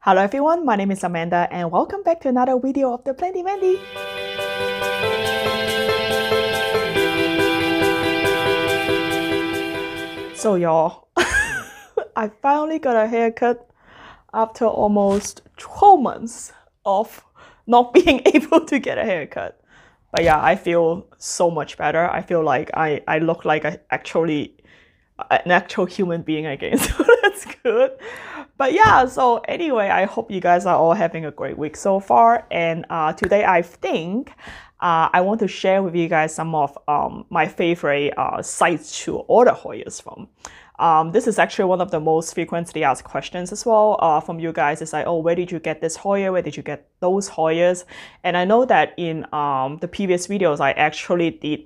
Hello everyone, my name is Amanda and welcome back to another video of the Planty Mandy. So y'all, I finally got a haircut after almost 12 months of not being able to get a haircut. But yeah, I feel so much better. I feel like I look like an actual human being again, so that's good. But yeah, so anyway, I hope you guys are all having a great week so far. And today I think I want to share with you guys some of my favorite sites to order Hoyas from. This is actually one of the most frequently asked questions as well from you guys. It's like, oh, where did you get this Hoya? Where did you get those Hoyas? And I know that in the previous videos, I actually did,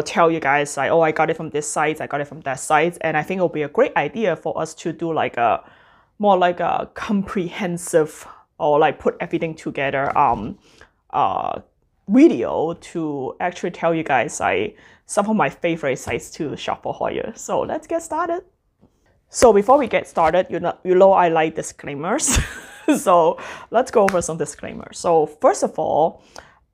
tell you guys like, oh, I got it from this site, I got it from that site. And I think it'll be a great idea for us to do like more like a comprehensive or like put everything together video to actually tell you guys some of my favorite sites to shop for Hoya. So let's get started. So before we get started, you know I like disclaimers. So let's go over some disclaimers. So first of all,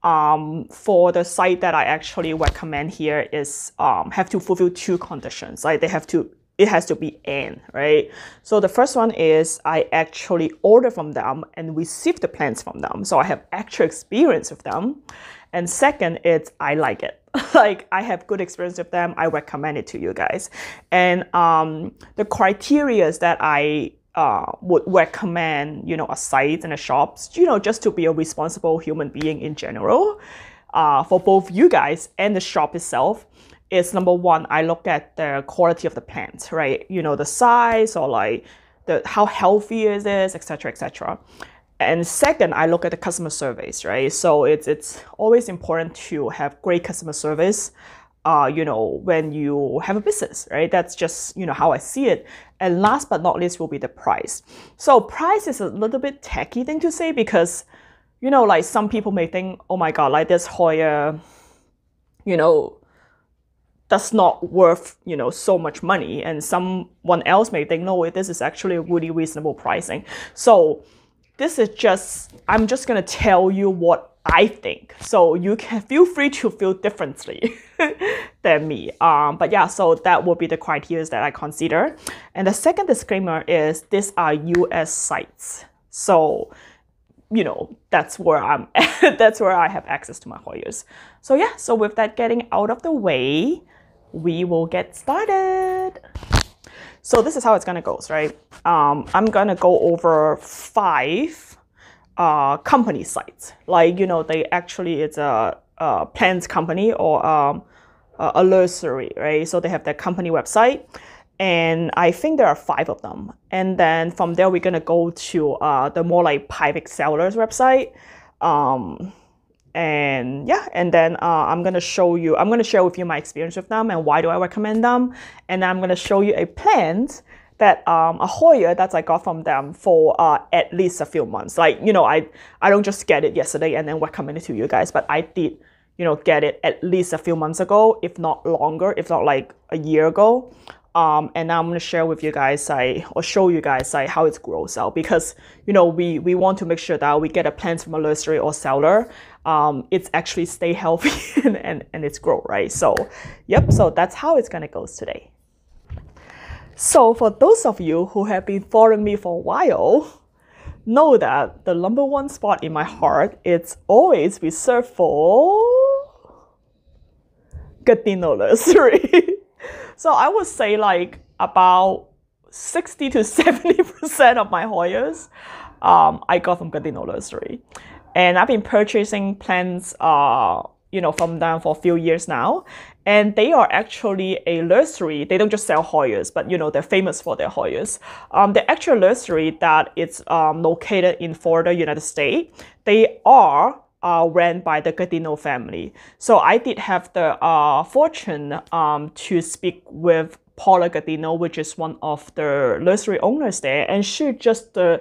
for the site that I actually recommend here is have to fulfill two conditions. Like it has to be N, right? So the first one is I actually order from them and receive the plants from them. So I have actual experience with them. And second, it's I like it. Like I have good experience with them. I recommend it to you guys. And the criteria that I would recommend, a site and a shops, just to be a responsible human being in general, for both you guys and the shop itself, is number one, I look at the quality of the plants, right? The size or like how healthy it is, etc., etc. And second, I look at the customer service, right? So it's always important to have great customer service, when you have a business, right? That's just, how I see it. And last but not least will be the price. So price is a little bit tacky thing to say because, like some people may think, oh my God, like this Hoya, that's not worth, so much money. And someone else may think, no, this is actually a really reasonable pricing. So this is I'm just gonna tell you what I think. So you can feel free to feel differently than me. But yeah, so that will be the criteria that I consider. And the second disclaimer is these are US sites. So, that's where I'm at. That's where I have access to my Hoyas. So yeah, so with that getting out of the way, we will get started. So this is how it's gonna go, right? I'm gonna go over 5 company sites. Like, they actually, it's a plants company or a nursery, right? So they have their company website. And I think there are 5 of them. And then from there, we're gonna go to the more like private sellers website. And yeah, and then I'm gonna share with you my experience with them and why do I recommend them. And then I'm gonna show you a plant that a Hoya that I got from them for at least a few months. Like, I don't just get it yesterday and then recommend it to you guys, but I did, get it at least a few months ago, if not longer, if not like a year ago. And now I'm going to share with you guys, or show you guys how it grows out, because, we want to make sure that we get a plant from a nursery or seller. It's actually stay healthy and it's grow, right? So, yep, so that's how it's going to go today. So for those of you who have been following me for a while, know that the number one spot in my heart, it's always reserved for Gardino Nursery. So I would say like about 60 to 70% of my Hoyas I got from Gardino Nursery. And I've been purchasing plants from them for a few years now. And they are actually a nursery. They don't just sell Hoyas, but they're famous for their Hoyas. The actual nursery that is located in Florida, United States, they are ran by the Gardino family. So I did have the fortune to speak with Paula Gardino, which is one of the nursery owners there, and she's just the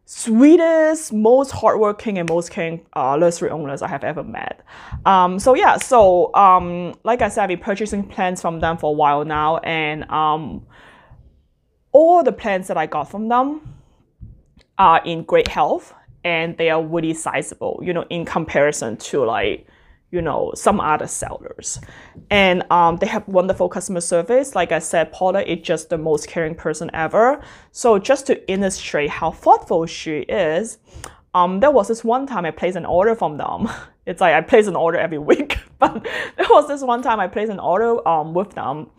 sweetest, most hardworking, and most caring nursery owners I have ever met. So yeah, so like I said, I've been purchasing plants from them for a while now, and all the plants that I got from them, are in great health and they are really sizable, you know, in comparison to like, you know, some other sellers. And they have wonderful customer service. Like I said, Paula is just the most caring person ever. So just to illustrate how thoughtful she is, there was this one time I placed an order from them. It's like I place an order every week, but there was this one time I placed an order with them.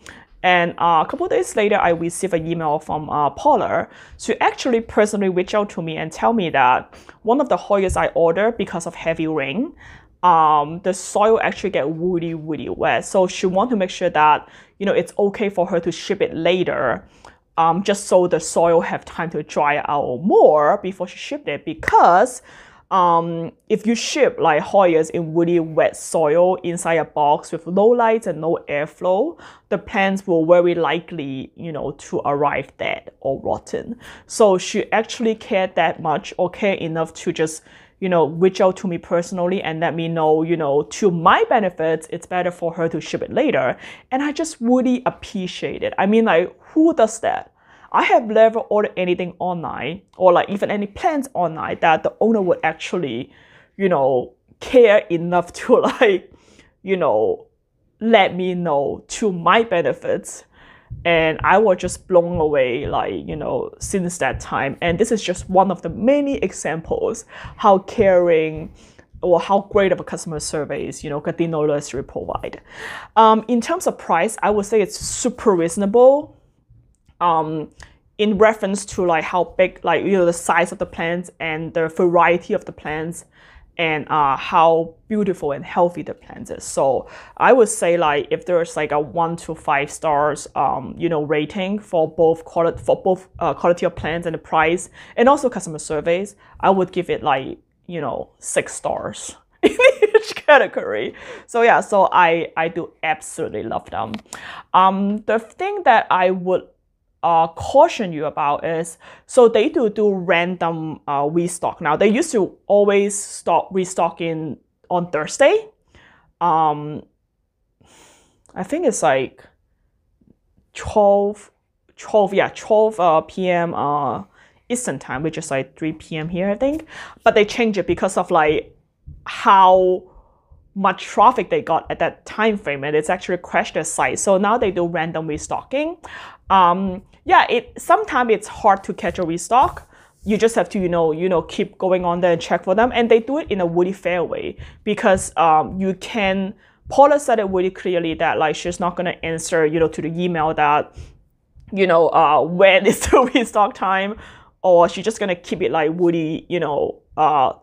And a couple of days later, I received an email from Paula to actually personally reach out to me and tell me that one of the Hoyas I ordered, because of heavy rain, the soil actually get really, really wet. So she wants to make sure that, you know, it's okay for her to ship it later, just so the soil have time to dry out more before she shipped it. Because if you ship like Hoyas in really wet soil inside a box with low lights and no airflow, the plants will very likely, you know, to arrive dead or rotten. So she actually cared that much, or care enough to just, you know, reach out to me personally and let me know, you know, to my benefits, it's better for her to ship it later. And I just really appreciate it. I mean, like, who does that? I have never ordered anything online, or like even any plants online, that the owner would actually, you know, care enough to like, you know, let me know to my benefits. And I was just blown away, like, you know, since that time. And this is just one of the many examples how caring or how great of a customer service, you know, Gardino Nursery provide. In terms of price, I would say it's super reasonable. In reference to like how big, like, you know, the size of the plants and the variety of the plants, and how beautiful and healthy the plant is. So I would say, like, if there's like a 1 to 5 stars, you know, rating for both quality of plants and the price, and also customer service, I would give it like, you know, 6 stars in each category. So yeah, so I do absolutely love them. The thing that I would caution you about is, so they do random restock. Now they used to always stop restocking on Thursday. I think it's like 12 p.m. Eastern time, which is like 3 p.m. here, I think. But they changed it because of like how much traffic they got at that time frame, and it's actually crashed their site. So now they do random restocking. Yeah, sometimes it's hard to catch a restock. You just have to, you know, keep going on there and check for them. And they do it in a really fair way, because you can, Paula said it really clearly that like she's not gonna answer, you know, to the email that, you know, when is the restock time, or she's just gonna keep it like really, you know,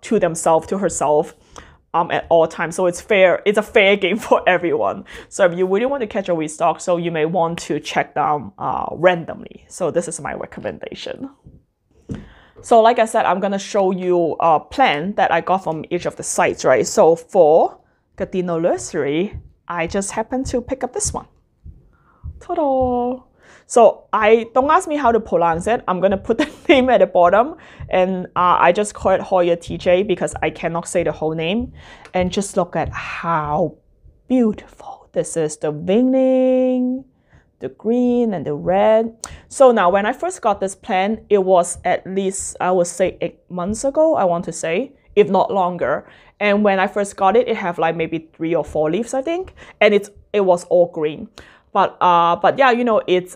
to herself. At all times. So it's fair. It's a fair game for everyone. So if you really want to catch a restock, so you may want to check them randomly. So this is my recommendation. So like I said, I'm going to show you a plan that I got from each of the sites, right? So for Gardino Nursery, I just happened to pick up this one. Ta-da! So don't ask me how to pronounce it. I'm going to put the name at the bottom, and I just call it Hoya TJ because I cannot say the whole name. And just look at how beautiful this is. The veining, the green and the red. So now when I first got this plant, it was at least, I would say 8 months ago, I want to say, if not longer. And when I first got it, it had like maybe 3 or 4 leaves, I think. And it was all green. But yeah, you know, it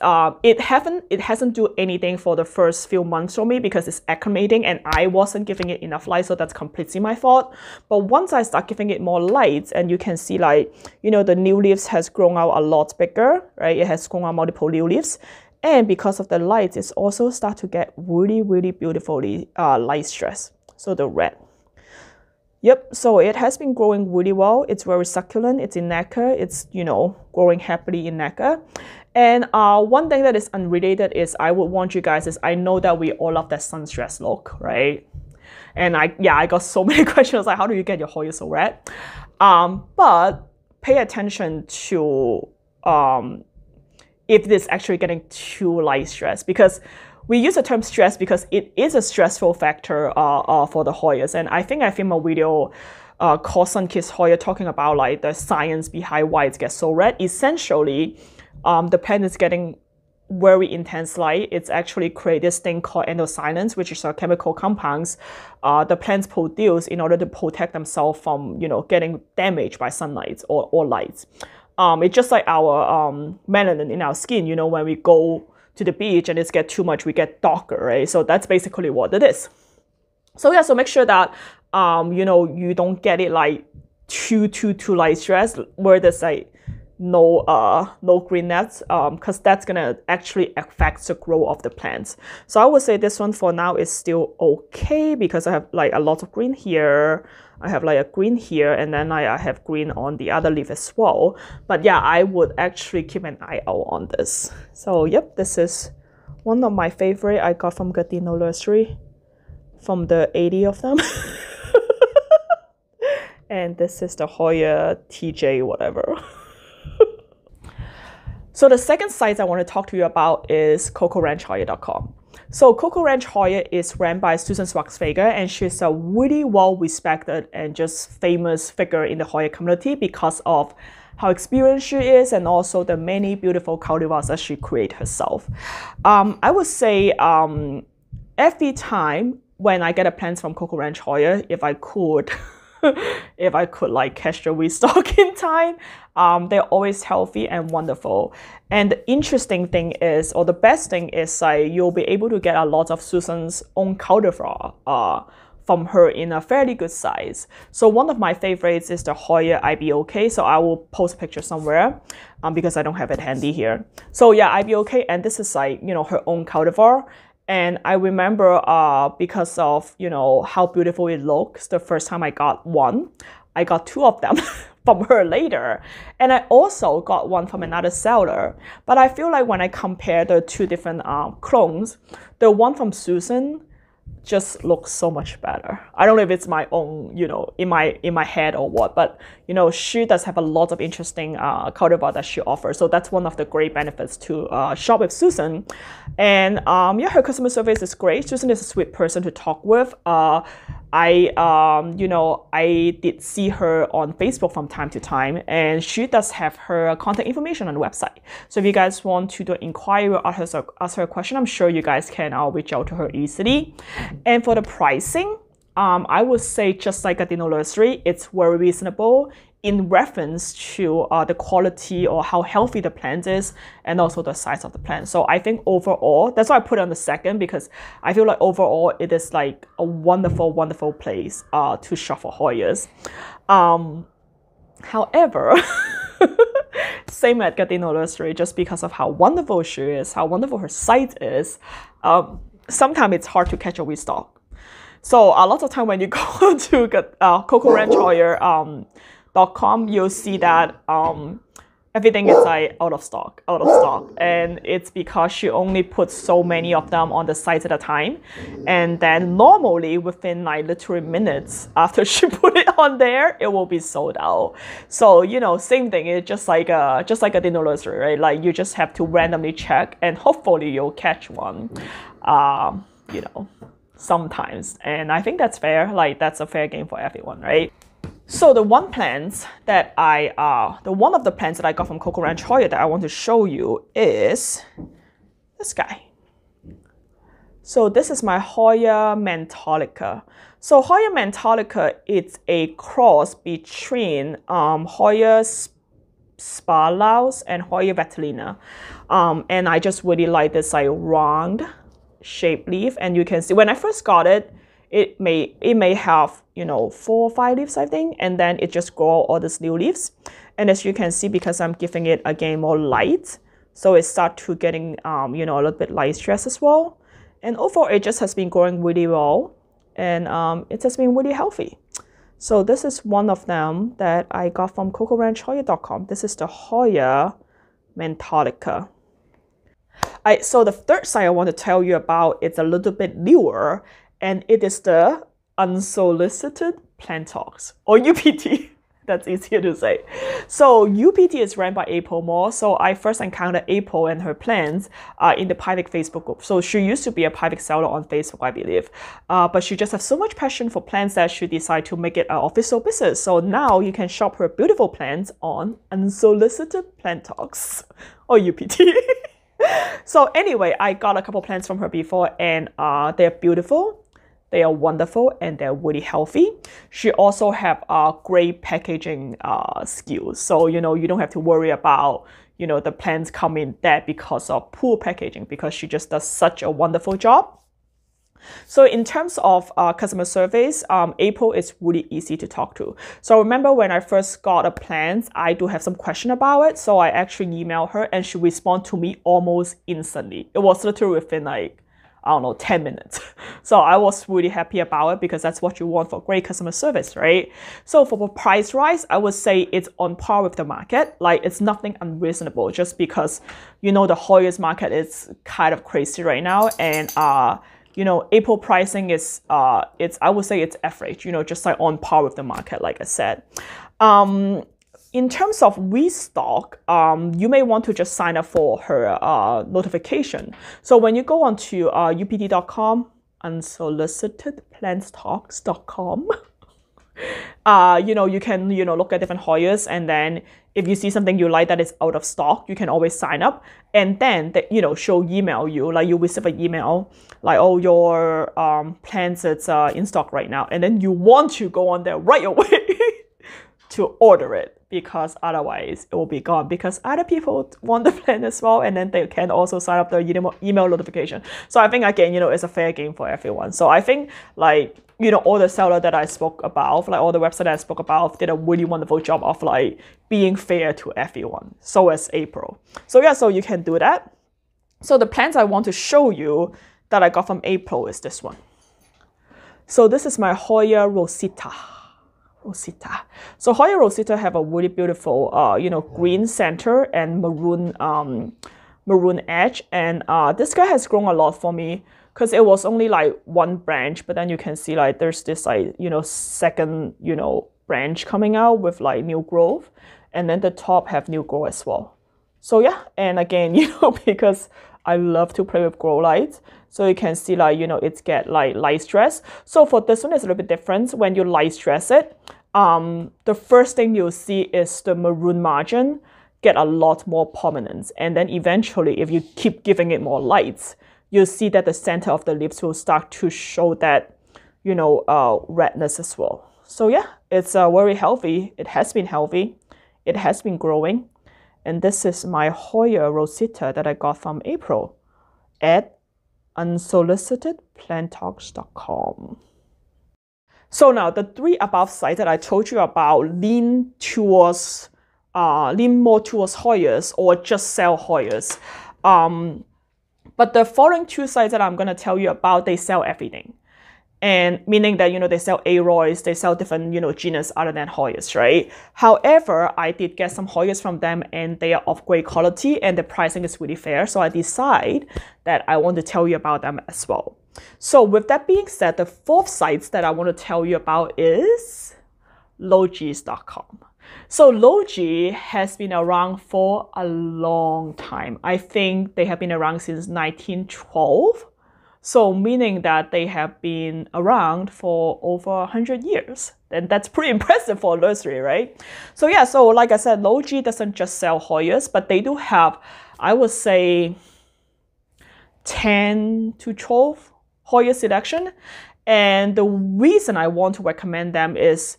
hasn't do anything for the first few months for me because it's acclimating and I wasn't giving it enough light, so that's completely my fault. But once I start giving it more light, and you can see, like, you know, the new leaves has grown out a lot bigger, right? It has grown out multiple new leaves, and because of the light, it's also start to get really, really beautifully light stress. So the red. Yep, so it has been growing really well. It's very succulent. It's in nacre. It's, you know, growing happily in nacre. And one thing that is unrelated is I would want you guys is, I know that we all love that sun stress look, right? And I got so many questions like, how do you get your Hoya so red? But pay attention to if it's actually getting too light stress, because we use the term stress because it is a stressful factor for the Hoyas. And I think I filmed a video called Sun Kiss Hoya talking about like the science behind why it gets so red. Essentially, the plant is getting very intense light, it's actually create this thing called anthocyanins, which is a chemical compounds the plants produce in order to protect themselves from, you know, getting damaged by sunlight or lights. It's just like our melanin in our skin, you know, when we go to the beach and it's get too much, we get darker, right? So that's basically what it is. So yeah, so make sure that, you know, you don't get it like too light stress where there's like no green nets, because that's gonna actually affect the growth of the plants. So I would say this one for now is still okay because I have like a lot of green here. I have like a green here, and then I have green on the other leaf as well. But yeah, I would actually keep an eye out on this. So yep, this is one of my favorite I got from Gardino Nursery, from the 80 of them. And this is the Hoya TJ whatever. So the second site I want to talk to you about is KoKo-Hoya.com. So Coco Ranch Hoya is ran by Susan Swagsfager, and she's a really well-respected and just famous figure in the Hoya community because of how experienced she is and also the many beautiful cultivars that she created herself. I would say every time when I get a plant from Coco Ranch Hoya, if I could if I could like catch the restock in time, they're always healthy and wonderful. And the interesting thing is, or the best thing is, you'll be able to get a lot of Susan's own cultivar from her in a fairly good size. So one of my favorites is the Hoya IBOK. So I will post a picture somewhere because I don't have it handy here. So yeah, IBOK, and this is like, you know, her own cultivar. And I remember because of, you know, how beautiful it looks, the first time I got one, I got two of them from her later. And I also got one from another seller. But I feel like when I compare the two different clones, the one from Susan just looks so much better. I don't know if it's my own, you know, in my head or what, but you know, she does have a lot of interesting cultivar that she offers. So that's one of the great benefits to shop with Susan. And yeah, her customer service is great. Susan is a sweet person to talk with. You know, I did see her on Facebook from time to time, and she does have her contact information on the website. So if you guys want to do an inquiry or ask her a question, I'm sure you guys can reach out to her easily. And for the pricing, I would say just like a Dino Nursery, it's very reasonable in reference to the quality or how healthy the plant is and also the size of the plant. So I think overall, that's why I put it on the second, because I feel like overall it is like a wonderful, wonderful place to shop for Hoyas. However, same at Gardino Nursery, just because of how wonderful she is, how wonderful her site is, sometimes it's hard to catch a restock. So a lot of time when you go to KoKo-Hoya.com, you'll see that everything is like out of stock. And it's because she only puts so many of them on the site at a time. And then normally within like literally minutes after she put it on there, it will be sold out. So, you know, same thing. It's just like a Dino Nursery, right? Like you just have to randomly check and hopefully you'll catch one, you know, sometimes. And I think that's fair. Like that's a fair game for everyone, right? So the one of the plants that I got from Coco Ranch Hoya that I want to show you is this guy. So this is my Hoya Mentalica. So Hoya Mentalica, it's a cross between Hoya Spalaus and Hoya Vettelina. And I just really like this like round shaped leaf. And you can see when I first got it, it may have, you know, 4 or 5 leaves, I think, and then it just grow all these new leaves. And as you can see, because I'm giving it again more light, so it start to getting you know, a little bit light stress as well. And overall, it just has been growing really well, and it has been really healthy. So this is one of them that I got from KoKo-Hoya.com. This is the Hoya Mentalica. So the third site I want to tell you about, it's a little bit newer, and it is the Unsolicited Plant Talks, or UPT. That's easier to say. So UPT is ran by April Moore. So I first encountered April and her plants in the private Facebook group. So she used to be a private seller on Facebook, I believe. But she just has so much passion for plants that she decided to make it an official business. So now you can shop her beautiful plants on Unsolicited Plant Talks, or UPT. So anyway, I got a couple plants from her before, and they're beautiful, they are wonderful, and they're really healthy. She also have great packaging skills. So, you know, you don't have to worry about, you know, the plants come in dead because of poor packaging, because she just does such a wonderful job. So in terms of customer service, April is really easy to talk to. So remember when I first got a plant, I do have some question about it. So I actually emailed her and she responded to me almost instantly. It was literally within like, I don't know, 10 minutes. So I was really happy about it because that's what you want for great customer service, right? So for price rise, I would say it's on par with the market. Like it's nothing unreasonable just because, you know, the Hoya's market is kind of crazy right now. And, you know, April pricing is, I would say it's average, you know, just like on par with the market, like I said. In terms of restock, you may want to just sign up for her notification. So when you go on to UPT.com, unsolicitedplantstalks.com, you know, you can, you know, look at different Hoyas, and then if you see something you like that is out of stock, you can always sign up, and then they, you know, she'll email you, like you receive an email like, oh, your plants, it's in stock right now, and then you want to go on there right away to order it, because otherwise it will be gone, because other people want the plant as well, and then they can also sign up the email notification. So I think, again, you know, it's a fair game for everyone. So I think, like, you know, all the seller that I spoke about, like all the website that I spoke about, did a really wonderful job of like being fair to everyone. So as April. So yeah, so you can do that. So the plants I want to show you that I got from April is this one. So this is my Hoya Rosita. So Hoya Rosita have a really beautiful, you know, green center and maroon edge. And this guy has grown a lot for me because it was only like one branch, but then you can see like there's this like, you know, second, you know, branch coming out with like new growth. And then the top have new growth as well. So yeah, and again, you know, because I love to play with grow lights. So you can see like, you know, it's get like light stress. So for this one, it's a little bit different. When you light stress it, the first thing you'll see is the maroon margin get a lot more prominence. And then eventually, if you keep giving it more lights, you'll see that the center of the leaves will start to show that, you know, redness as well. So yeah, it's very healthy. It has been healthy. It has been growing. And this is my Hoya Rosita that I got from April at unsolicitedplantalks.com. So now the three above sites that I told you about lean more towards Hoyas or just sell Hoyas. But the following two sites that I'm going to tell you about, they sell everything. And meaning that, you know, they sell Aroys, they sell different, you know, genus other than Hoyas, right? However, I did get some Hoyas from them and they are of great quality and the pricing is really fair. So I decide that I want to tell you about them as well. So with that being said, the fourth sites that I want to tell you about is Logees.com. So Logee has been around for a long time. I think they have been around since 1912. So meaning that they have been around for over 100 years. And that's pretty impressive for a nursery, right? So yeah, so like I said, Logee doesn't just sell Hoyas, but they do have, I would say, 10 to 12 Hoya selection. And the reason I want to recommend them is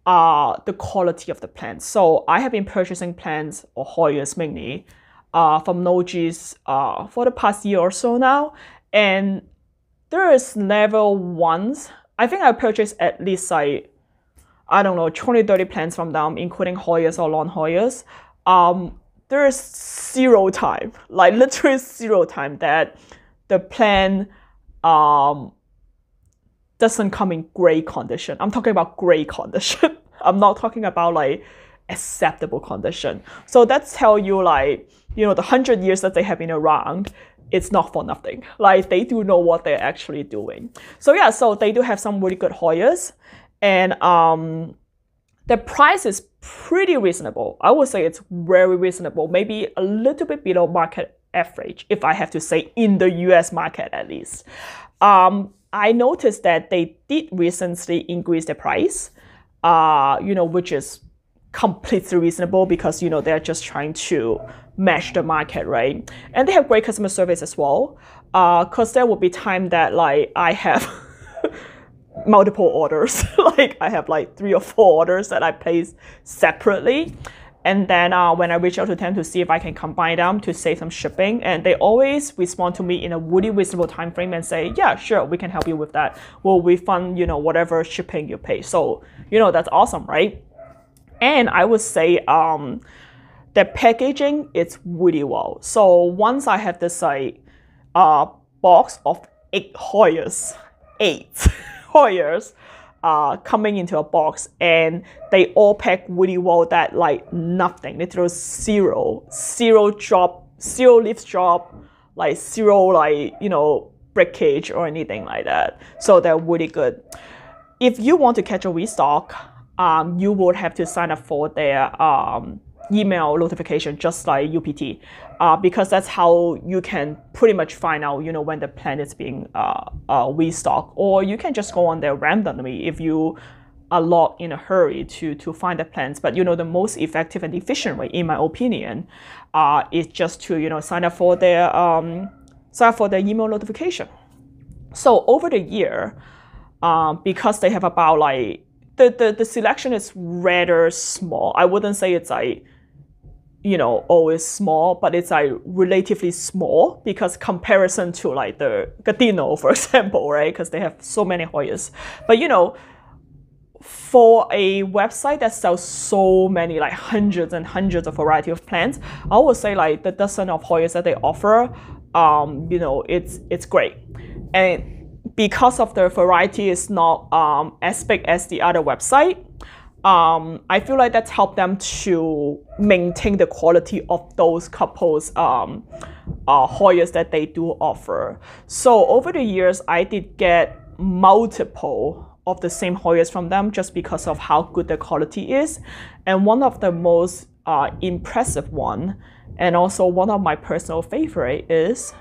the quality of the plants. So I have been purchasing plants, or Hoyas mainly, from Logees for the past year or so now. And there is never once, I think I purchased at least like, I don't know, 20-30 plants from them, including Hoyas or non-Hoyas. There is zero time, like literally zero time that the plant doesn't come in great condition. I'm talking about great condition. I'm not talking about like acceptable condition. So that's tell you like, you know, the 100 years that they have been around, it's not for nothing. Like they do know what they're actually doing. So yeah, so they do have some really good Hoyas, and the price is pretty reasonable. I would say it's very reasonable, maybe a little bit below market average, if I have to say, in the US market at least. I noticed that they did recently increase the price, you know, which is completely reasonable because, you know, they're just trying to match the market, right? And they have great customer service as well. Because there will be time that like I have multiple orders. Like I have like 3 or 4 orders that I place separately. And then when I reach out to them to see if I can combine them to save some shipping, and they always respond to me in a really reasonable time frame and say, yeah, sure, we can help you with that. We'll refund, you know, whatever shipping you pay. So, you know, that's awesome, right? And I would say the packaging is really well. So once I have this like box of 8 Hoyas, 8 Hoyas, coming into a box, and they all pack really well that like nothing, literally zero leaves drop, like zero like, you know, breakage or anything like that. So they're really good. If you want to catch a restock, you would have to sign up for their email notification, just like UPT, because that's how you can pretty much find out, you know, when the plant is being restocked. Or you can just go on there randomly if you are not in a hurry to find the plants. But, you know, the most effective and efficient way, in my opinion, is just to, you know, sign up for their email notification. So over the year, because they have about like the selection is rather small. I wouldn't say it's like, you know, always small, but it's like relatively small because comparison to like the Gardino, for example, right? Because they have so many Hoyas. But, you know, for a website that sells so many, like hundreds and hundreds of variety of plants, I would say like the dozen of Hoyas that they offer, you know, it's great. And because of the variety is not as big as the other website, I feel like that's helped them to maintain the quality of those couples Hoyas that they do offer. So over the years, I did get multiple of the same Hoyas from them just because of how good the quality is. And one of the most impressive one, and also one of my personal favorite, is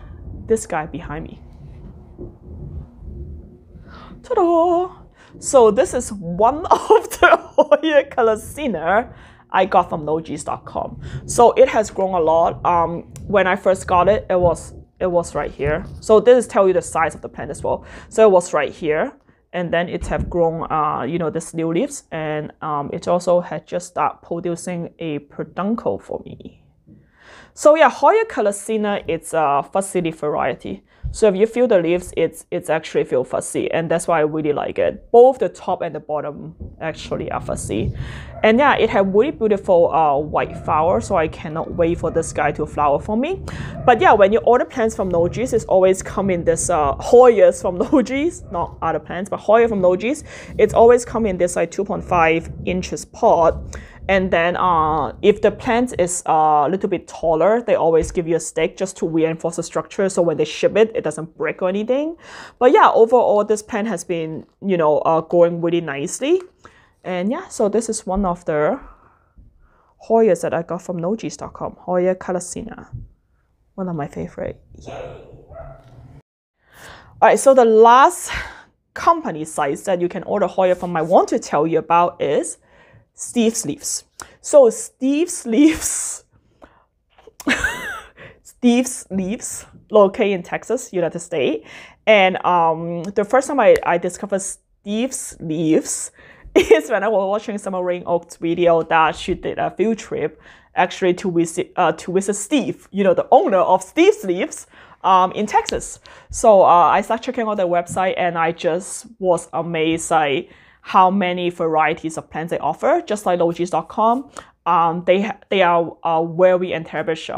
this guy behind me. Ta-da! So this is one of the Hoya Kurtisia I got from LowGees.com. So it has grown a lot. When I first got it, it was right here. So this tells you the size of the plant as well. So it was right here, and then it have grown, you know, the new leaves, and it also had just started producing a peduncle for me. So yeah, Hoya Kurtisia, it's a fuzzy variety. So if you feel the leaves, it's actually feel fuzzy, and that's why I really like it. Both the top and the bottom actually are fuzzy. And yeah, it had really beautiful white flower, so I cannot wait for this guy to flower for me. But yeah, when you order plants from LowGees, it's always come in this Hoyas from LowGees, not other plants, but Hoya from LowGees. It's always come in this like 2.5 inches pot. And then if the plant is a little bit taller, they always give you a stick just to reinforce the structure, so when they ship it, it doesn't break or anything. But yeah, overall, this plant has been, you know, growing really nicely. And yeah, so this is one of the Hoyas that I got from LowGees.com, Hoya Kurtisia. One of my favorite. Yay! All right, so the last company size that you can order Hoya from I want to tell you about is Steve's Leaves. So Steve's Leaves, located in Texas, United States. And the first time I discovered Steve's Leaves is when I was watching Summer Rain Oaks video that she did a field trip actually to visit Steve, you know, the owner of Steve's Leaves, in Texas. So I started checking out their website, and I just was amazed like how many varieties of plants they offer. Just like LowGees.com, they are a very established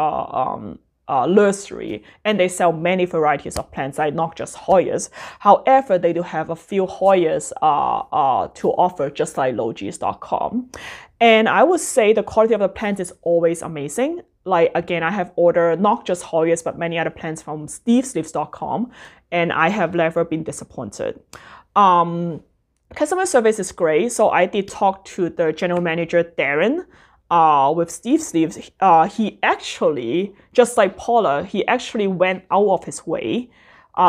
nursery, and they sell many varieties of plants, like not just Hoyas. However, they do have a few Hoyas to offer, just like LowGees.com. And I would say the quality of the plants is always amazing. Like, again, I have ordered not just Hoyas, but many other plants from stevesleaves.com, and I have never been disappointed. Customer service is great. So I did talk to the general manager, Darren, with Steve's Leaves. He actually, just like Paula, he actually went out of his way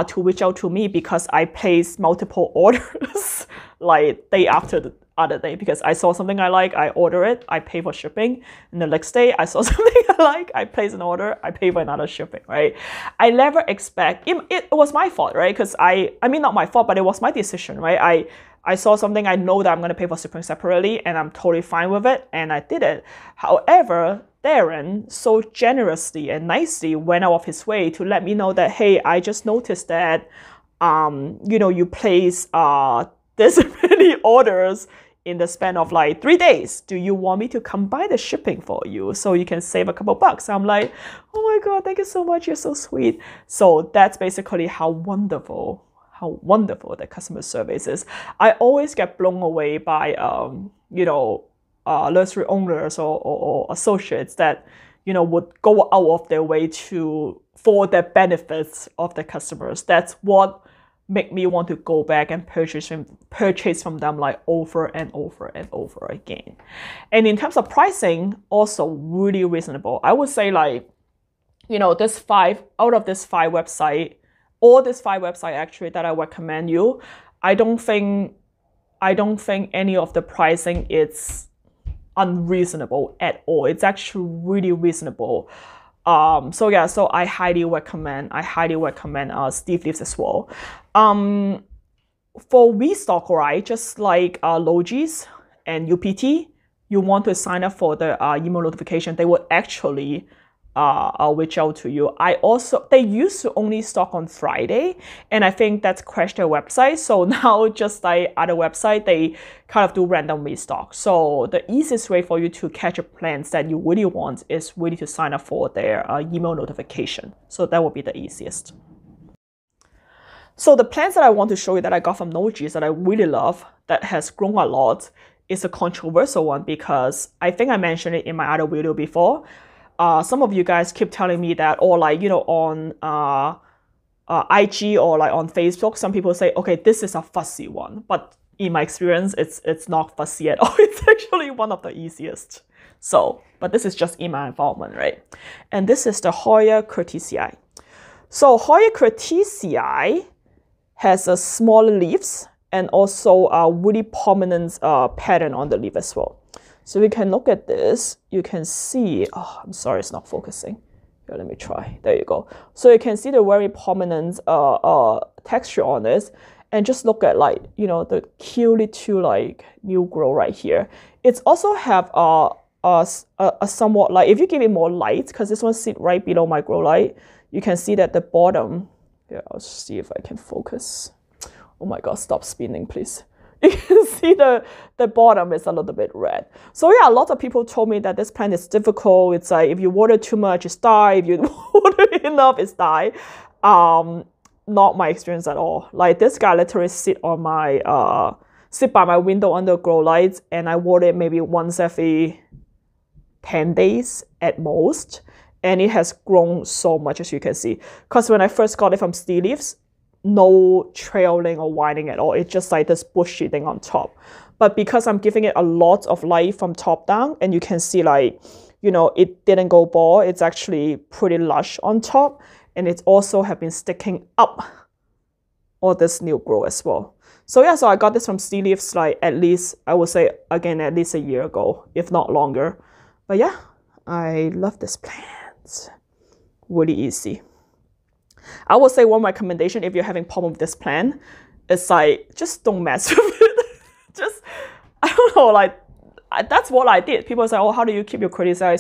to reach out to me because I placed multiple orders like day after the other day because I saw something I like, I order it, I pay for shipping, and the next day I saw something I like, I place an order, I pay for another shipping, right? I never expect, it was my fault, right? Because I mean, not my fault, but it was my decision, right? I saw something, I know that I'm going to pay for shipping separately, and I'm totally fine with it, and I did it. However, Darren so generously and nicely went out of his way to let me know that, hey, I just noticed that, you know, you place this many orders in the span of like 3 days. Do you want me to combine the shipping for you so you can save a couple bucks? I'm like, oh my God, thank you so much. You're so sweet. So that's basically how wonderful the customer service is. I always get blown away by, you know, nursery owners or associates that, you know, would go out of their way for the benefits of the customers. That's what make me want to go back and purchase from them like over and over and over again. And in terms of pricing, also really reasonable. I would say like, you know, out of this five website actually that I recommend you, I don't think any of the pricing is unreasonable at all. It's actually really reasonable. So yeah, so I highly recommend Steve Leaves as well. For restock, right, just like Logee's and UPT, you want to sign up for the email notification. They will actually reach out to you. They used to only stock on Friday, and I think that's crashed their website. So now, just like other website, they kind of do random restock. So the easiest way for you to catch up plants that you really want is really to sign up for their email notification. So that would be the easiest. So the plants that I want to show you that I got from Logee that I really love, that has grown a lot, is a controversial one because I think I mentioned it in my other video before. Some of you guys keep telling me that, or like, you know, on IG or like on Facebook, some people say, okay, this is a fussy one. But in my experience, it's not fussy at all. It's actually one of the easiest. So, but this is just in my involvement, right? And this is the Hoya Kurtisia. So Hoya Kurtisia has a smaller leaves and also a really prominent pattern on the leaf as well. So we can look at this, you can see, oh, I'm sorry, it's not focusing. Here, let me try, there you go. So you can see the very prominent texture on this, and just look at like, you know, the cute little like new grow right here. It's also have a somewhat like, if you give it more light, because this one sits right below my grow light, you can see that the bottom, yeah, I'll see if I can focus. Oh my God, stop spinning, please. You can see the bottom is a little bit red. So yeah, a lot of people told me that this plant is difficult. It's like if you water too much, it's die. If you water enough, it's die. Not my experience at all. Like this guy literally sit by my window under grow lights, and I water it maybe once every 10 days at most. And it has grown so much, as you can see. Because when I first got it from Steve Leaves, no trailing or winding at all. It's just like this bushy thing on top. But because I'm giving it a lot of light from top down, and you can see like, you know, it didn't go bald. It's actually pretty lush on top. And it also have been sticking up all this new grow as well. So yeah, so I got this from Steve Leaves like at least, I would say again, at least a year ago, if not longer. But yeah, I love this plant. Really easy. I would say one recommendation if you're having problem with this plant is like, just don't mess with it. Just, I don't know, like, that's what I did. People say, oh, how do you keep your Kurtisia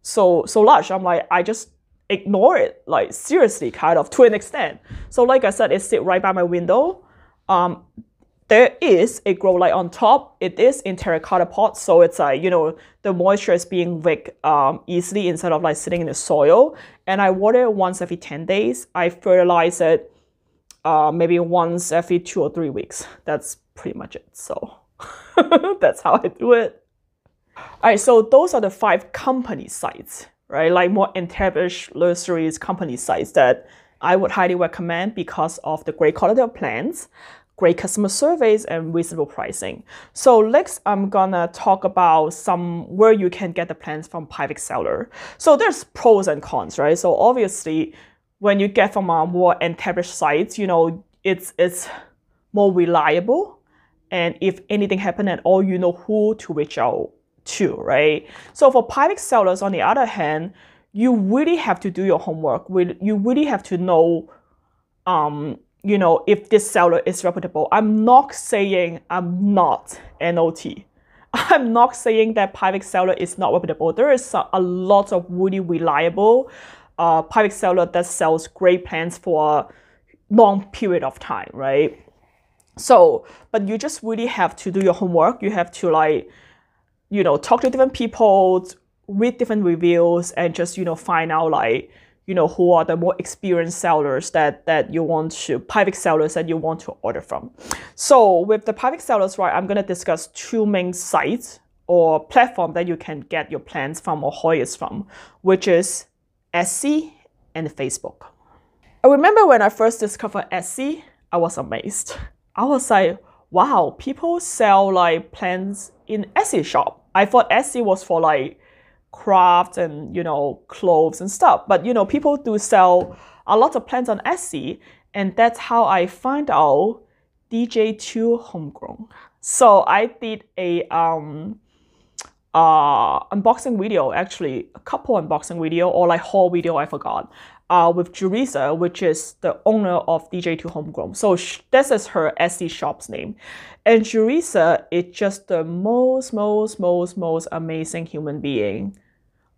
so large? I'm like, I just ignore it, like seriously, kind of, to an extent. So like I said, it sits right by my window. There is a grow light on top. It is in terracotta pot, so it's like, you know, the moisture is being wicked easily instead of like sitting in the soil. And I water it once every 10 days. I fertilize it maybe once every 2 or 3 weeks. That's pretty much it. So that's how I do it. All right, so those are the 5 company sites, right? Like more established nurseries, company sites that I would highly recommend because of the great quality of plants, great customer surveys, and reasonable pricing. So next, I'm gonna talk about where you can get the plants from private seller. So there's pros and cons, right? So obviously, when you get from a more established sites, you know, it's more reliable And if anything happened at all, you know who to reach out to, right? So for private sellers, on the other hand, you really have to do your homework. You really have to know, you know, if this seller is reputable. I'm not saying I'm not NOT. I'm not saying that private seller is not reputable. There is a lot of really reliable private seller that sells great plants for a long period of time, right? So, but you just really have to do your homework. You have to, like, you know, talk to different people, read different reviews, and just, you know, find out, like, you know, who are the more experienced sellers that you want to, private sellers that you want to order from. So with the private sellers, right, I'm going to discuss two main sites or platform that you can get your plants from or Hoyas from, which is Etsy and Facebook. I remember when I first discovered Etsy, I was amazed. I was like, wow, people sell like plants in Etsy shop. I thought Etsy was for like craft and, you know, clothes and stuff. But, you know, people do sell a lot of plants on Etsy. And that's how I find out DJ2 Homegrown. So I did a unboxing video, actually a couple unboxing video or like haul video, I forgot, with Teresa, which is the owner of DJ2 Homegrown. So this is her Etsy shop's name. And Teresa is just the most amazing human being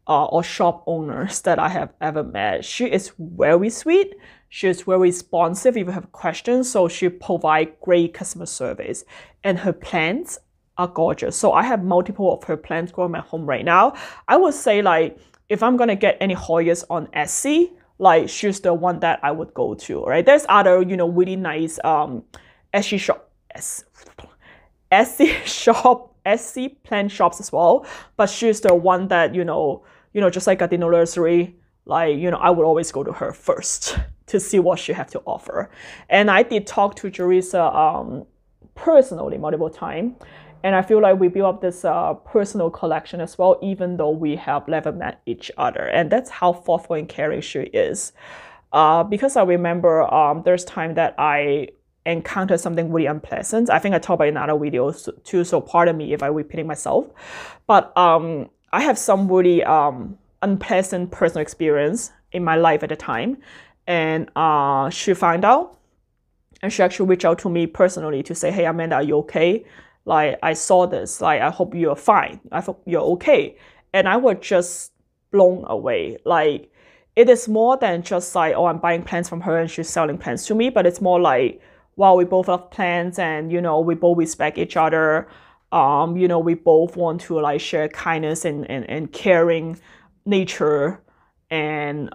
or shop owners that I have ever met. She is very sweet. She is very responsive if you have questions. So she provides great customer service. And her plants are gorgeous. So I have multiple of her plants growing at home right now. I would say, like, if I'm gonna get any Hoyas on Etsy, like, she's the one that I would go to, right? There's other, you know, really nice Etsy plant shops as well, but she's the one that, you know, just like Gardino Nursery, like, you know, I would always go to her first to see what she have to offer. And I did talk to Teresa personally multiple times. And I feel like we built up this personal collection as well, even though we have never met each other. And that's how thoughtful and caring she is. Because I remember there's time that I encountered something really unpleasant. I think I talked about in other videos too, so pardon me if I'm repeating myself. But I have some really unpleasant personal experience in my life at the time. And she found out, and she actually reached out to me personally to say, hey, Amanda, are you okay? Like, I saw this, like, I hope you're fine. I hope you're okay. And I was just blown away. Like, it is more than just like, oh, I'm buying plants from her and she's selling plants to me, but it's more like, wow, we both love plants and, you know, we both respect each other. You know, we both want to like share kindness and caring nature. And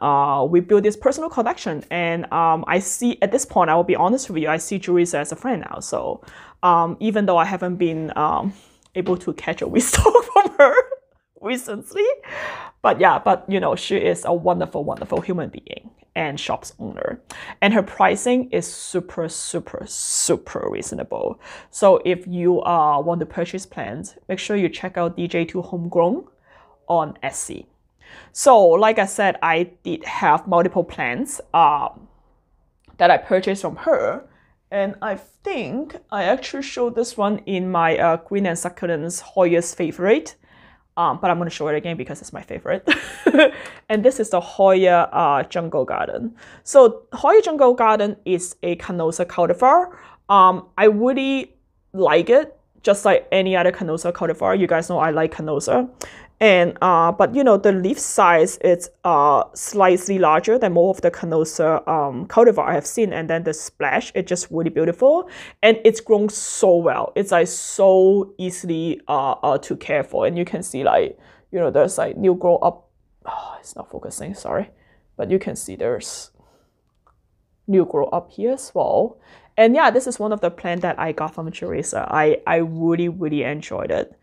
we build this personal connection. And I see, at this point, I will be honest with you, I see Teresa as a friend now. So even though I haven't been able to catch a wisdom from her recently, but yeah, you know, she is a wonderful human being and shop's owner. And her pricing is super reasonable. So if you want to purchase plants, make sure you check out DJ2 Homegrown on Etsy. So like I said, I did have multiple plants that I purchased from her. And I think I actually showed this one in my Green and Succulents Hoya's favorite. But I'm going to show it again because it's my favorite. And this is the Hoya Jungle Garden. So Hoya Jungle Garden is a Canosa cultivar. I really like it, just like any other Canosa cultivar. You guys know I like Canosa. And but you know, the leaf size is slightly larger than more of the Canosa cultivar I have seen, and then the splash is just really beautiful, and it's grown so well. It's like so easily to care for, and you can see, like, you know, there's like new grow up. Oh, it's not focusing, sorry, but you can see there's new grow up here as well. And yeah, this is one of the plants that I got from Teresa. I really enjoyed it.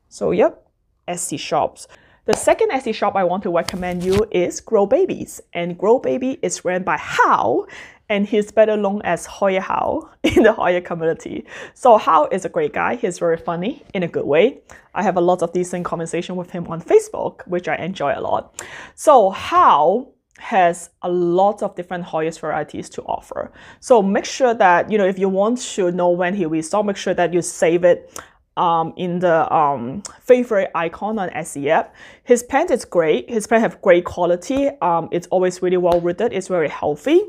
So yep. Etsy shops. The second Etsy shop I want to recommend you is GrowBabies, and GrowBaby is ran by Hao, and he's better known as Hoya Hao in the Hoya community. So Hao is a great guy. He's very funny in a good way. I have a lot of decent conversation with him on Facebook, which I enjoy a lot. So Hao has a lot of different Hoya varieties to offer. So make sure that, if you want to know when he restock, make sure that you save it in the favorite icon on Etsy app. His plant is great. His plant have great quality. It's always really well rooted. It's very healthy.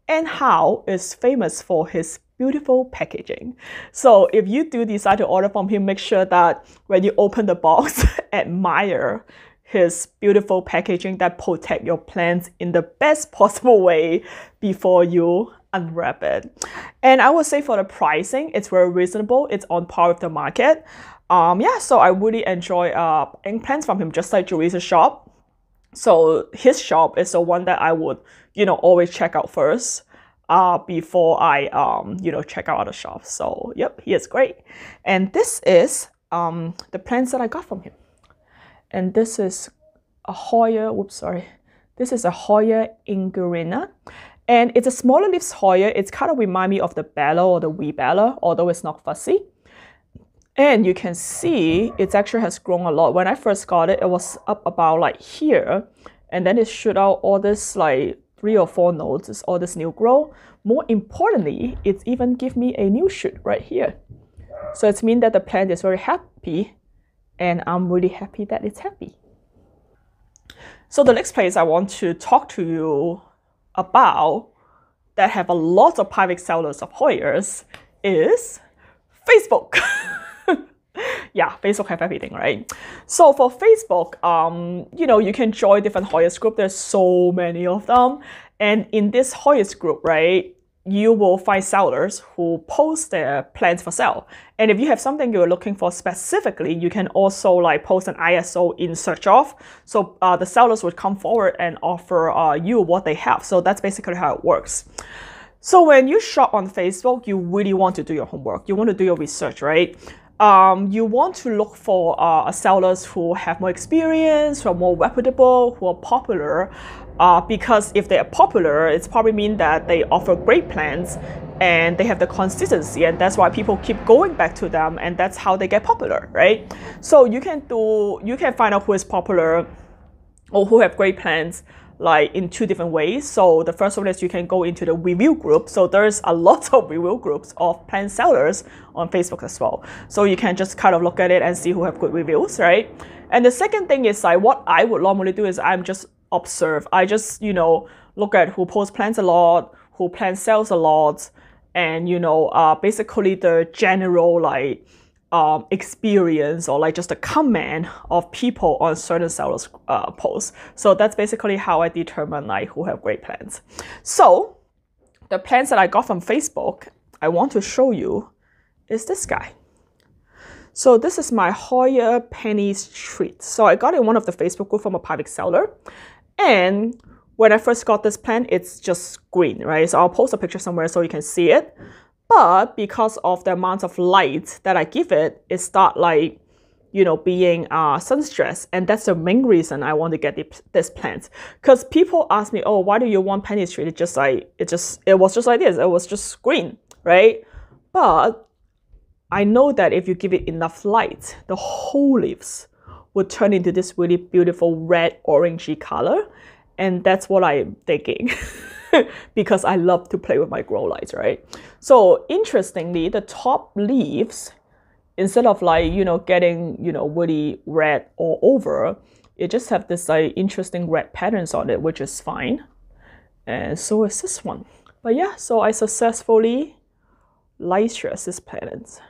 And How is famous for his beautiful packaging. So if you do decide to order from him, make sure that when you open the box, admire his beautiful packaging that protect your plants in the best possible way before you unwrap it. And I would say for the pricing, it's very reasonable. It's on par with the market. Yeah, so I really enjoy buying plants from him, just like Joey's shop. So his shop is the one that I would, always check out first before I, check out other shops. So yep, he is great. And this is the plants that I got from him. And this is a Hoya, this is a Hoya Ingerina. And it's a smaller leaves Hoya. It's kind of remind me of the Bella or the wee Bella, although it's not fussy. And you can see it actually has grown a lot. When I first got it, it was up about like here. And then it shoot out all this like 3 or 4 nodes, it's all this new growth. More importantly, it's even give me a new shoot right here. So it means that the plant is very happy. And I'm really happy that it's happy. So the next place I want to talk to you about that have a lot of private sellers of Hoyas is Facebook. Yeah, Facebook have everything, right? So for Facebook, you can join different Hoyas group. There's so many of them. And in this Hoyas group, right, you will find sellers who post their plants for sale. And if you have something you're looking for specifically, you can also like post an ISO in search of. So the sellers would come forward and offer you what they have. So that's basically how it works. So when you shop on Facebook, you really want to do your homework. You want to do your research, right? You want to look for sellers who have more experience, who are more reputable, who are popular. Because if they are popular, it's probably mean that they offer great plans and they have the consistency, and that's why people keep going back to them, and that's how they get popular, right? So you can find out who is popular or who have great plans like in 2 different ways. So the first one is you can go into the review group. So there's a lot of review groups of plant sellers on Facebook as well. So you can just kind of look at it and see who have good reviews, right? And the second thing is like what I would normally do is I'm just observe. I just, look at who posts plants a lot, who plant sells a lot, and, basically the general like experience or like just a comment of people on certain sellers posts. So that's basically how I determine like who have great plants. So the plants that I got from Facebook, I want to show you is this guy. So this is my Hoya Penny's Treat. So I got in one of the Facebook group from a private seller. And when I first got this plant, it's just green, right? So I'll post a picture somewhere so you can see it. But because of the amount of light that I give it, it start like, being sun stressed. And that's the main reason I want to get this plant. Because people ask me, oh, why do you want Penny Street? It was just like this. It was just green, right? But I know that if you give it enough light, the whole leaves would turn into this really beautiful red orangey color. And that's what I'm thinking because I love to play with my grow lights, right? So interestingly, the top leaves, instead of like, getting, really red all over, it just have this like interesting red patterns on it, which is fine. And so is this one. But yeah, so I successfully light stress this plant.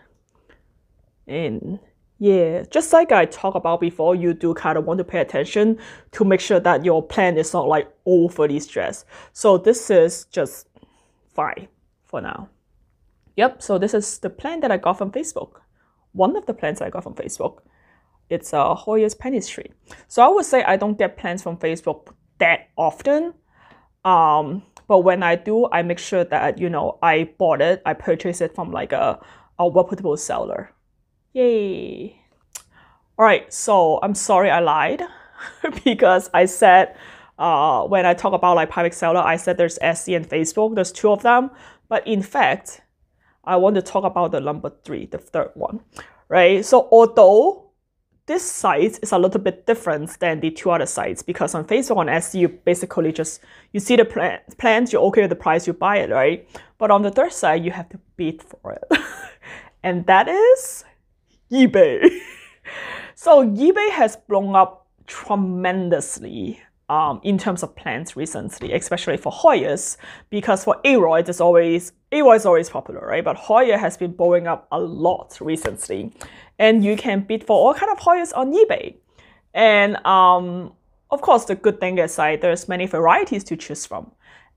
And yeah, just like I talked about before, you do kind of want to pay attention to make sure that your plant is not like overly stressed. So this is just fine for now. Yep, so this is the plant that I got from Facebook. One of the plants I got from Facebook. It's a Hoya's Penny Street. So I would say I don't get plants from Facebook that often. But when I do, I make sure that, I purchase it from like a reputable seller. Yay. All right, so I'm sorry I lied because I said when I talk about like private seller, I said there's Etsy and Facebook. There's 2 of them. But in fact, I want to talk about the number 3, the third one, right? So although this site is a little bit different than the two other sites, because on Facebook and Etsy, you basically just, you see the plants, you're okay with the price, you buy it, right? But on the third side, you have to bid for it. And that is eBay. So eBay has blown up tremendously in terms of plants recently, especially for Hoyas, because for Aroid is always popular, right? But Hoya has been blowing up a lot recently, and you can bid for all kind of Hoyas on eBay. And of course, the good thing is like there's many varieties to choose from.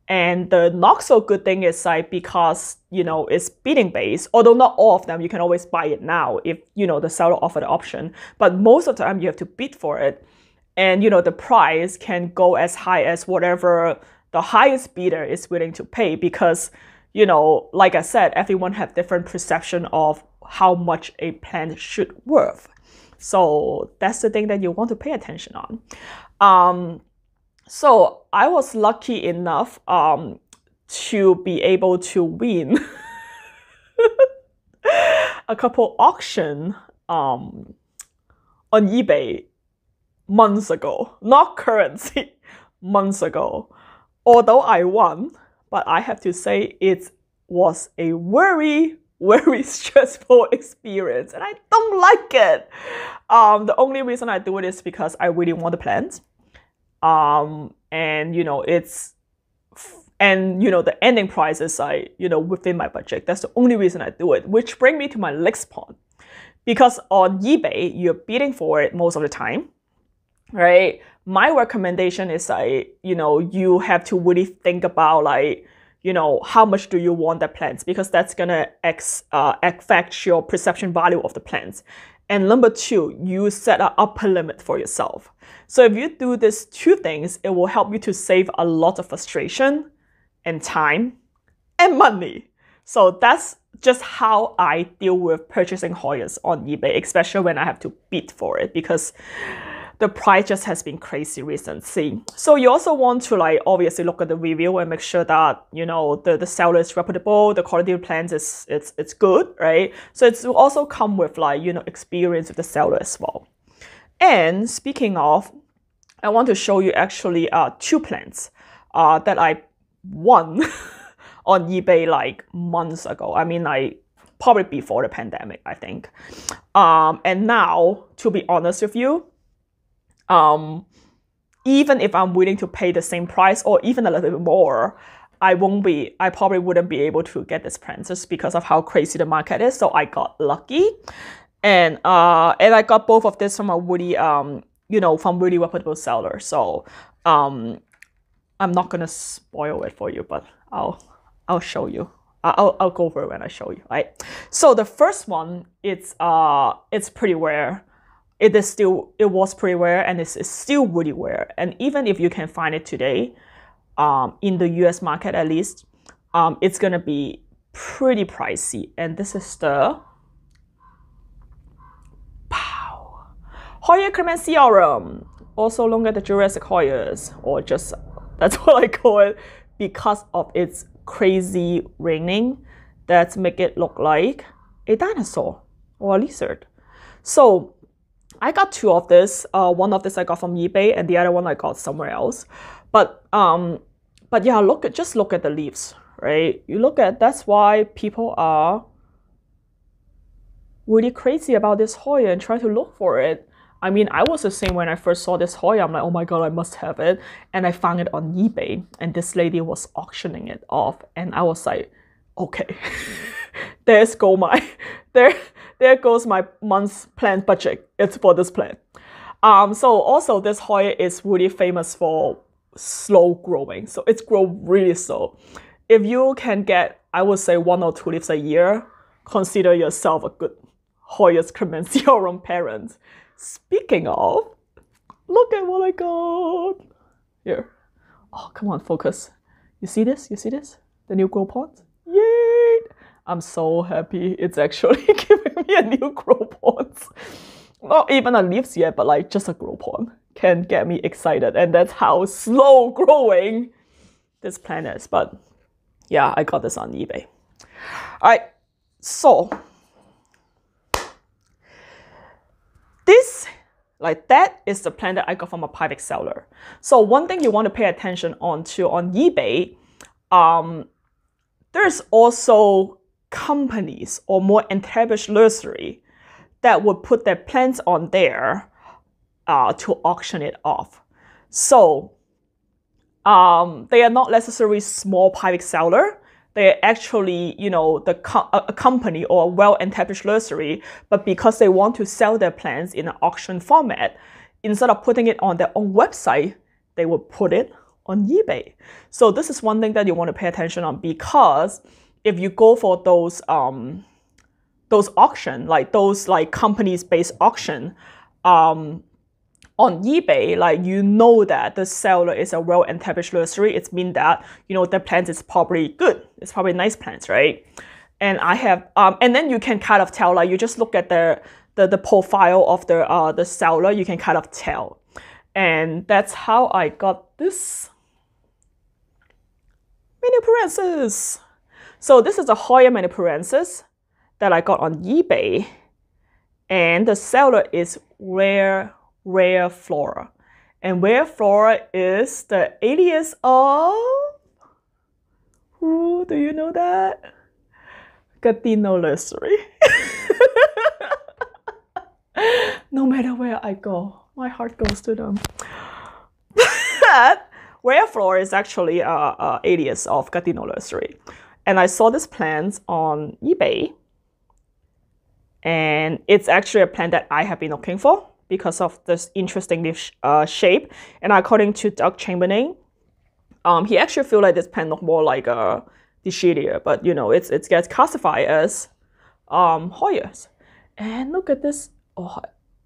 And the not so good thing is like, because, you know, it's bidding based, although not all of them, you can always buy it now if, you know, the seller offer the option. But most of the time you have to bid for it. And, you know, the price can go as high as whatever the highest bidder is willing to pay, because, you know, like I said, everyone have different perception of how much a plant should worth. So that's the thing that you want to pay attention on. So I was lucky enough to be able to win a couple auction on eBay months ago, not currently, months ago. Although I won, but I have to say it was a very, very stressful experience, and I don't like it. The only reason I do it is because I really want the plant. And you know, the ending price is like, you know, within my budget. That's the only reason I do it, which brings me to my next point. Because on eBay, you're bidding for it most of the time, right? My recommendation is like, you know, you have to really think about like, you know, how much do you want the plants, because that's gonna affect your perception value of the plants. And number two, you set an upper limit for yourself. So if you do these two things, it will help you to save a lot of frustration and time and money. So that's just how I deal with purchasing Hoyas on eBay, especially when I have to bid for it, because the price just has been crazy recently. So you also want to like obviously look at the review and make sure that, you know, the seller is reputable, the quality of plants is it's good, right? So it's also come with like, you know, experience with the seller as well. And speaking of, I want to show you actually two plants that I won on eBay like months ago. I mean, like probably before the pandemic, I think. And now, to be honest with you, even if I'm willing to pay the same price or even a little bit more, I probably wouldn't be able to get this plant just because of how crazy the market is. So I got lucky, and I got both of this from a really you know, from really reputable seller. So I'm not gonna spoil it for you, but I'll show you. I'll go over it when I show you, right? So the first one, it's pretty rare. It was pretty rare, and it's still really rare. And even if you can find it today, in the US market at least, it's gonna be pretty pricey. And this is the Hoya Kurtisia, also known as the Jurassic Hoyas, or just, that's what I call it, because of its crazy ringing that make it look like a dinosaur or a lizard. So I got two of this. One of this I got from eBay, and the other one I got somewhere else. But yeah, just look at the leaves, right? That's why people are really crazy about this Hoya and try to look for it. I mean, I was the same when I first saw this Hoya. I'm like, oh my God, I must have it. And I found it on eBay, and this lady was auctioning it off. And I was like, okay, there goes my month's plant budget. It's for this plant. So also this Hoya is really famous for slow growing. So it's grow really slow. If you can get, I would say 1 or 2 leaves a year, consider yourself a good Hoya Kurtisia parent. Speaking of, look at what I got here. Oh, come on, focus. You see this? You see this? The new grow pot? Yay! I'm so happy it's actually giving me a new grow pot. Not even a leaves yet, but like just a grow pot can get me excited. And that's how slow growing this plant is. But yeah, I got this on eBay. All right, so this Like that is the plant that I got from a private seller. So one thing you want to pay attention on eBay, there's also companies or more established nursery that would put their plants on there to auction it off. So they are not necessarily small private seller. They're actually, you know, a company or a well-established nursery, but because they want to sell their plants in an auction format, instead of putting it on their own website, they will put it on eBay. So this is one thing that you want to pay attention on, because if you go for those auction, like those like companies-based auction, on eBay, like you know that the seller is a well-established nursery. It means that, you know, the plant is probably good. It's probably nice plants, right? And I have, and then you can kind of tell, like you just look at the profile of the seller, you can kind of tell. And that's how I got this mini Parensis. So this is a Hoya mini Parensis that I got on eBay, and the seller is Rare Flora. And Rare Flora is the alias of, who do you know that? Gardino Nursery. No matter where I go, my heart goes to them. Rare Flora is actually a alias of Gardino Nursery. And I saw this plant on eBay, and it's actually a plant that I have been looking for because of this interesting shape. And according to Doug Chamberlain, he actually feels like this plant looks more like a Dichelia, but you know, it gets classified as Hoyas. And look at this. Oh,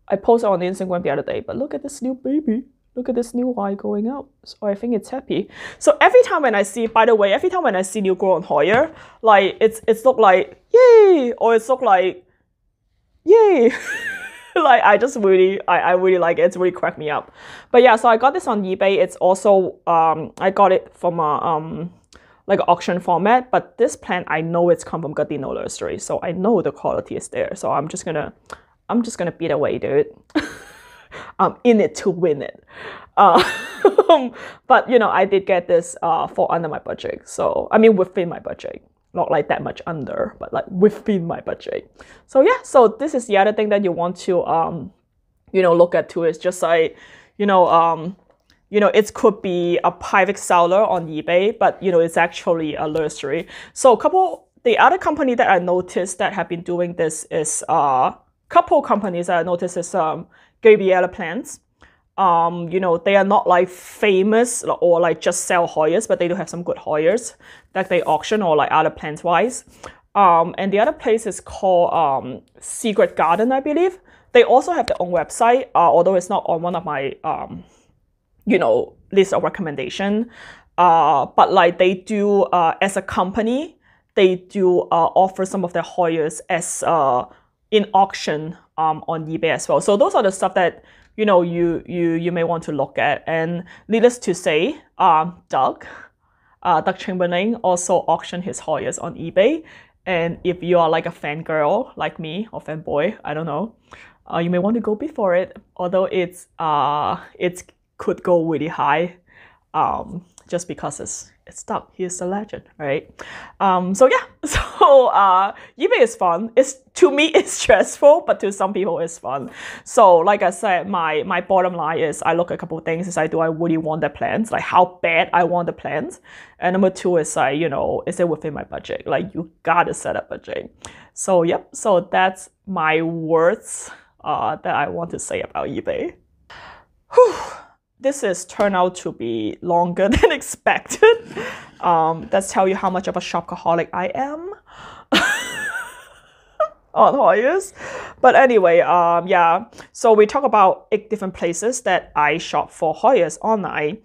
I posted on the Instagram the other day, but look at this new baby. Look at this new eye going out. So I think it's happy. So every time when I see, by the way, every time when I see new grown Hoya, like it's look like yay, or it's look like yay. Like I really like it. It's really cracked me up. But yeah, so I got this on eBay. It's also I got it from a like auction format, but this plant I know it's come from Gardino Nursery, so I know the quality is there. So I'm just gonna beat away, dude. I'm in it to win it. But you know, I did get this for under my budget. So I mean within my budget. Not like that much under, but like within my budget. So yeah, so this is the other thing that you want to you know, look at too, is just like, you know, it could be a private seller on eBay, but you know, it's actually a nursery. So the other company that I noticed that have been doing this is couple companies that I noticed is Gabriella Plants. You know, they are not like famous or like just sell Hoyas, but they do have some good Hoyas that they auction, or like other plants wise. And the other place is called Secret Garden, I believe. They also have their own website, although it's not on one of my you know, list of recommendation. But like they do as a company, they do offer some of their Hoyas as in auction on eBay as well. So those are the stuff that, you know, you may want to look at. And needless to say, Doug Chamberlain also auctioned his Hoyas on eBay. And if you are like a fangirl like me, or fanboy, I don't know, you may want to go bid for it. Although it could go really high, just because it's Doug. He is a legend, right? So yeah, so eBay is fun. To me, it's stressful, but to some people, it's fun. So like I said, my bottom line is I look at a couple of things. Is like, do I really want the plants? Like how bad I want the plants? And number two is like, you know, is it within my budget? Like you gotta set a budget. So yep, so that's my words that I want to say about eBay. Whew. This has turned out to be longer than expected. That's tell you how much of a shopaholic I am on Hoyas. But anyway, yeah. So we talk about 8 different places that I shop for Hoyas online.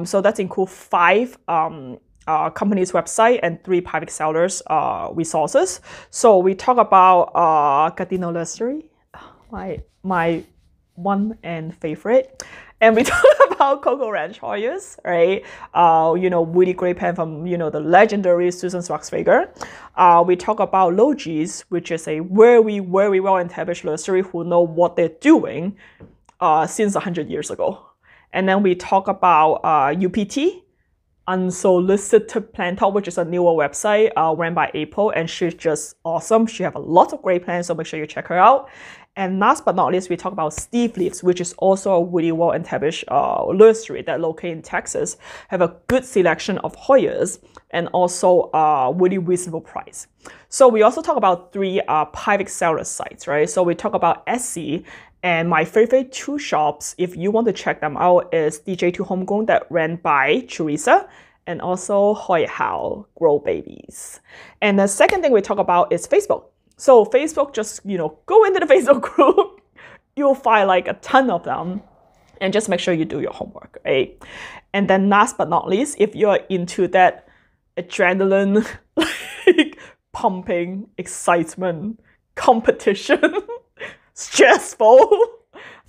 So that includes 5 companies' website and 3 private sellers' resources. So we talk about Gardino Nursery, my one and favorite. And we talk about Coco Ranch Hoyas, right? You know, really great pen from, you know, the legendary Susan Schwarzweger. We talk about Logee's, which is a very, very well-established nursery who know what they're doing since 100 years ago. And then we talk about UPT, Unsolicited Plant Talk, which is a newer website ran by April, and she's just awesome. She has a lot of great plants, so make sure you check her out. And last but not least, we talk about Steve Leaves, which is also a really well-established nursery that located in Texas, have a good selection of Hoyas and also really reasonable price. So we also talk about 3 private seller sites, right? So we talk about Etsy, and my favorite 2 shops, if you want to check them out, is DJ2 Homegrown that ran by Teresa, and also Hoya GrowBabies. And the second thing we talk about is Facebook. So Facebook, just, go into the Facebook group. You'll find like a ton of them, and just make sure you do your homework, right? And then last but not least, if you're into that adrenaline, like pumping, excitement, competition, stressful,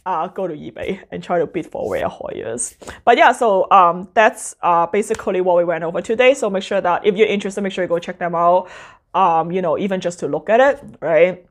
go to eBay and try to bid for rare Hoyas. But yeah, so that's basically what we went over today. So make sure that if you're interested, make sure you go check them out. Even just to look at it, right?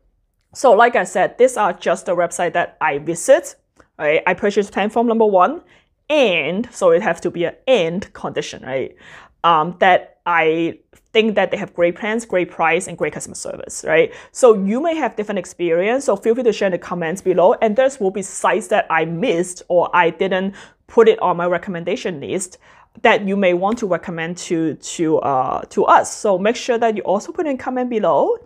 So like I said, these are just the website that I visit, right? I purchased plant from number 1, and so it has to be an and condition, right? That I think that they have great plans, great price, and great customer service, right? So you may have different experience, so feel free to share in the comments below, and there will be sites that I missed or I didn't put it on my recommendation list that you may want to recommend to us. So make sure that you also put in a comment below.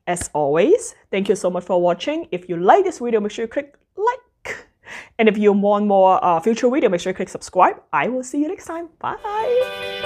As always, thank you so much for watching. If you like this video, make sure you click like. And if you want more future video, make sure you click subscribe. I will see you next time. Bye.